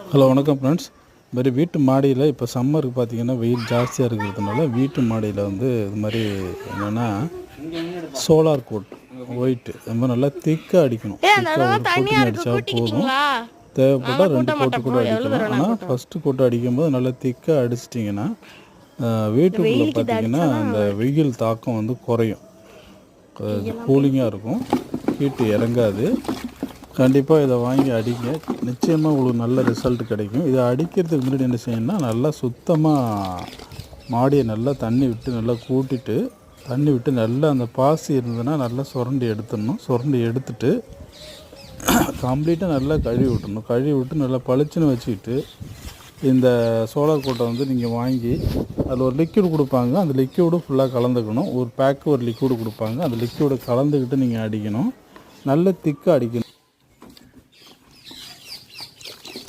Hello வணக்கம் friends. மாதிரி வீட்டு மாடியில் இப்போ சம்மருக்கு பார்த்திங்கன்னா வெயில் ஜாஸ்தியாக இருக்கிறதுனால வீட்டு மாடியில் வந்து இது மாதிரி என்னென்னா சோலார் கோட் ஒயிட்டு அது மாதிரி நல்லா திக்காக அடிக்கணும். திக்காக ஒரு கோட்டிங் அடித்தா போதும், தேவைப்பட்டால் 2 கோட்டு கூட அடிக்கலாம். ஆனால் ஃபஸ்ட்டு கோட்டு அடிக்கும்போது நல்லா திக்காக அடிச்சிட்டிங்கன்னா வீட்டுக்குள்ளே பார்த்திங்கன்னா அந்த வெயில் தாக்கம் வந்து குறையும், கூலிங்காக இருக்கும், ஹீட்டு இறங்காது. கண்டிப்பாக இதை வாங்கி அடிங்க, நிச்சயமாக உங்களுக்கு நல்ல ரிசல்ட் கிடைக்கும். இதை அடிக்கிறதுக்கு முன்னாடி என்ன செய்யணும்னா நல்லா சுத்தமாக மாடியை நல்லா தண்ணி விட்டு நல்லா கூட்டிட்டு தண்ணி விட்டு நல்லா அந்த பாசி இருந்ததுன்னா நல்லா சுரண்டி எடுத்துடணும். சுரண்டி எடுத்துட்டு கம்ப்ளீட்டாக நல்லா கழுவி விட்டுணும். கழுவி விட்டு நல்லா பளிச்சுன்னு வச்சுக்கிட்டு இந்த சோலார் கோட்டை வந்து நீங்கள் வாங்கி அதில் ஒரு லிக்விட் கொடுப்பாங்க, அந்த லிக்விடு ஃபுல்லாக கலந்துக்கணும். ஒரு பேக்கு ஒரு லிக்விடு கொடுப்பாங்க, அந்த லிக்விடை கலந்துக்கிட்டு நீங்கள் அடிக்கணும். நல்ல திக்காக அடிக்கணும்.